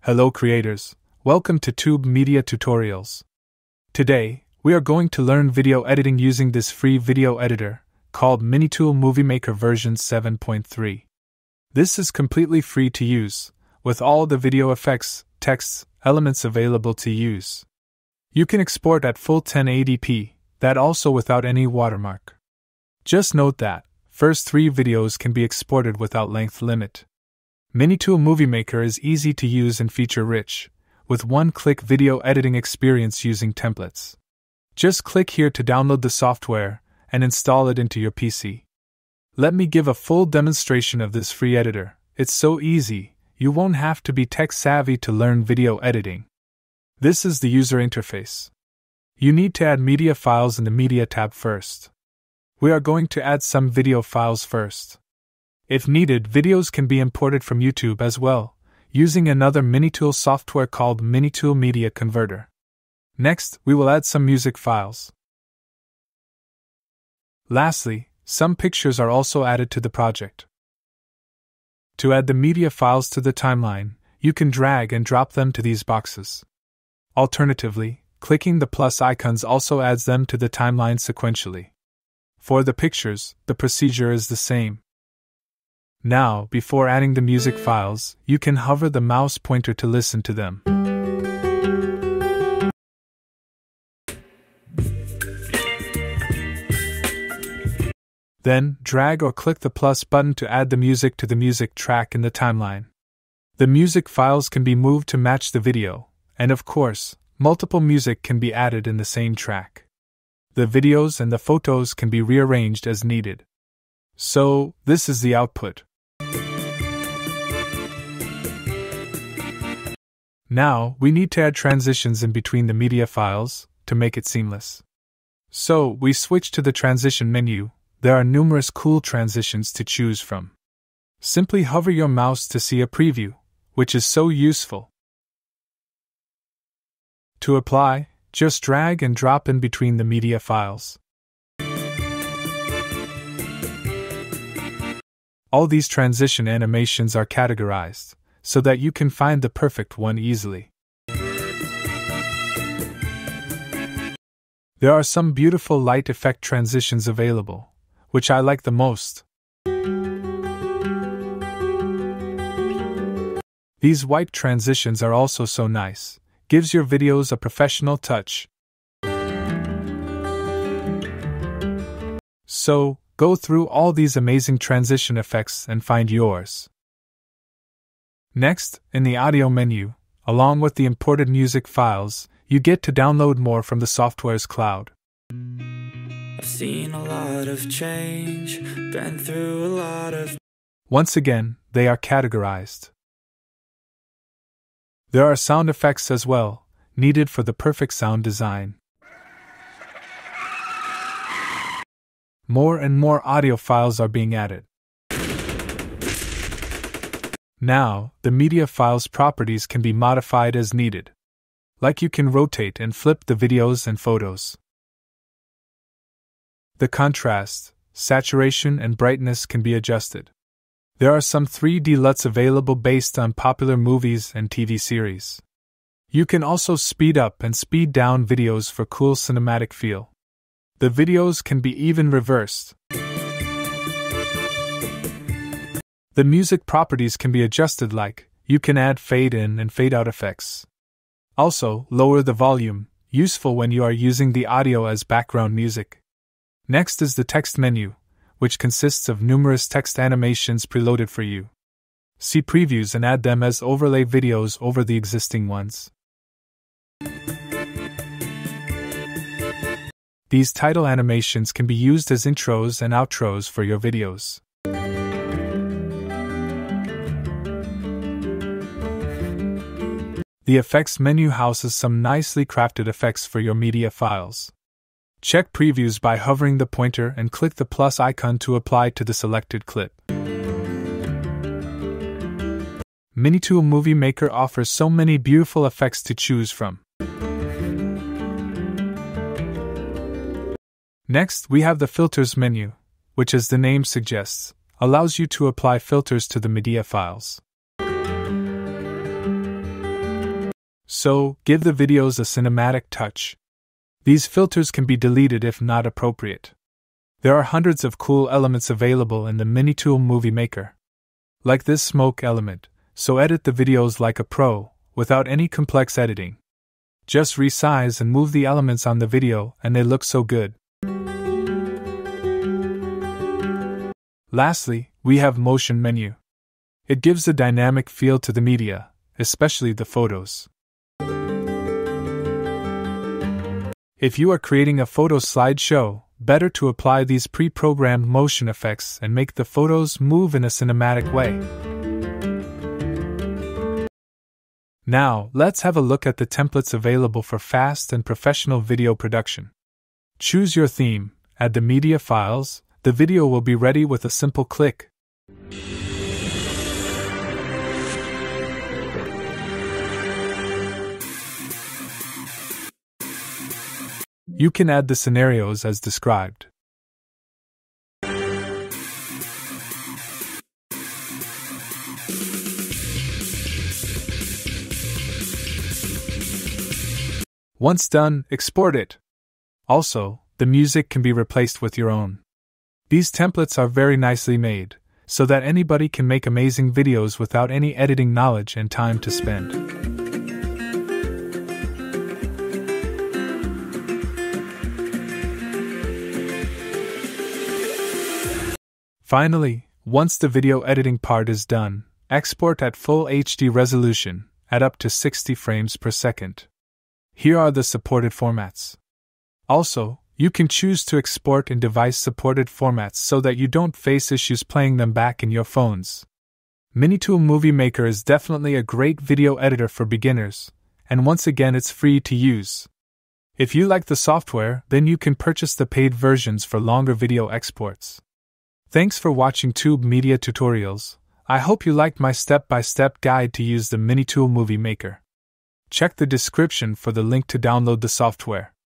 Hello creators, welcome to Tube Media Tutorials. Today, we are going to learn video editing using this free video editor, called MiniTool MovieMaker version 7.3. This is completely free to use, with all the video effects, texts, elements available to use. You can export at full 1080p, that also without any watermark. Just note that, first 3 videos can be exported without length limit. MiniTool MovieMaker is easy to use and feature-rich, with one-click video editing experience using templates. Just click here to download the software and install it into your PC. Let me give a full demonstration of this free editor. It's so easy, you won't have to be tech-savvy to learn video editing. This is the user interface. You need to add media files in the Media tab first. We are going to add some video files first. If needed, videos can be imported from YouTube as well, using another MiniTool software called MiniTool Media Converter. Next, we will add some music files. Lastly, some pictures are also added to the project. To add the media files to the timeline, you can drag and drop them to these boxes. Alternatively, clicking the plus icons also adds them to the timeline sequentially. For the pictures, the procedure is the same. Now, before adding the music files, you can hover the mouse pointer to listen to them. Then, drag or click the plus button to add the music to the music track in the timeline. The music files can be moved to match the video, and of course, multiple music can be added in the same track. The videos and the photos can be rearranged as needed. So, this is the output. Now, we need to add transitions in between the media files to make it seamless. So, we switch to the transition menu. There are numerous cool transitions to choose from. Simply hover your mouse to see a preview, which is so useful. To apply, just drag and drop in between the media files. All these transition animations are categorized, so that you can find the perfect one easily. There are some beautiful light effect transitions available, which I like the most. These white transitions are also so nice, gives your videos a professional touch. So, go through all these amazing transition effects and find yours. Next, in the audio menu, along with the imported music files, you get to download more from the software's cloud. I've seen a lot of change, been through a lot of... Once again, they are categorized. There are sound effects as well, needed for the perfect sound design. More and more audio files are being added. Now, the media files properties can be modified as needed. Like you can rotate and flip the videos and photos. The contrast, saturation and brightness can be adjusted. There are some 3D LUTs available based on popular movies and TV series. You can also speed up and speed down videos for cool cinematic feel. The videos can be even reversed. The music properties can be adjusted like, you can add fade-in and fade-out effects. Also, lower the volume, useful when you are using the audio as background music. Next is the text menu, which consists of numerous text animations preloaded for you. See previews and add them as overlay videos over the existing ones. These title animations can be used as intros and outros for your videos. The effects menu houses some nicely crafted effects for your media files. Check previews by hovering the pointer and click the plus icon to apply to the selected clip. MiniTool MovieMaker offers so many beautiful effects to choose from. Next, we have the Filters menu, which as the name suggests, allows you to apply filters to the media files. so give the videos a cinematic touch. These filters can be deleted if not appropriate. There are hundreds of cool elements available in the MiniTool MovieMaker. Like this smoke element, so edit the videos like a pro, without any complex editing. Just resize and move the elements on the video and they look so good. Lastly, we have Motion menu. It gives a dynamic feel to the media, especially the photos. If you are creating a photo slideshow, better to apply these pre-programmed motion effects and make the photos move in a cinematic way. Now, let's have a look at the templates available for fast and professional video production. Choose your theme, add the media files, the video will be ready with a simple click. You can add the scenarios as described. Once done, export it. Also, the music can be replaced with your own. These templates are very nicely made, so that anybody can make amazing videos without any editing knowledge and time to spend. Finally, once the video editing part is done, export at full HD resolution, at up to 60 frames per second. Here are the supported formats. Also, you can choose to export in device-supported formats so that you don't face issues playing them back in your phones. MiniTool MovieMaker is definitely a great video editor for beginners, and once again it's free to use. If you like the software, then you can purchase the paid versions for longer video exports. Thanks for watching Tube Media Tutorials. I hope you liked my step-by-step guide to use the MiniTool MovieMaker. Check the description for the link to download the software.